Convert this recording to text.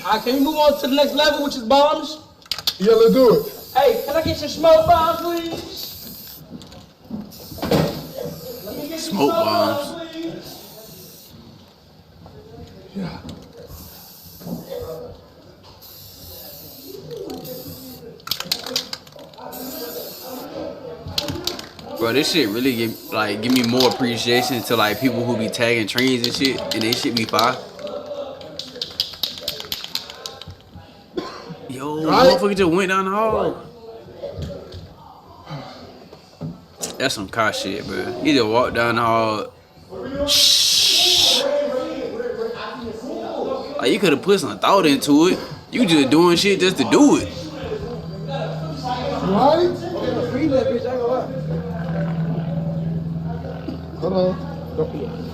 Alright, can we move on to the next level, which is bombs? Yeah, let's do it. Hey, can I get some smoke bombs, please? Let me get some Smoke bombs. please. Yeah. Bro, this shit really give me more appreciation to like people who be tagging trains and shit, and they shit be fire. Yo, motherfucker just went down the hall. That's some car shit, bro. He just walked down the hall. Shh. Like, you could have put some thought into it. You just doing shit just to do it. Right? Hold on.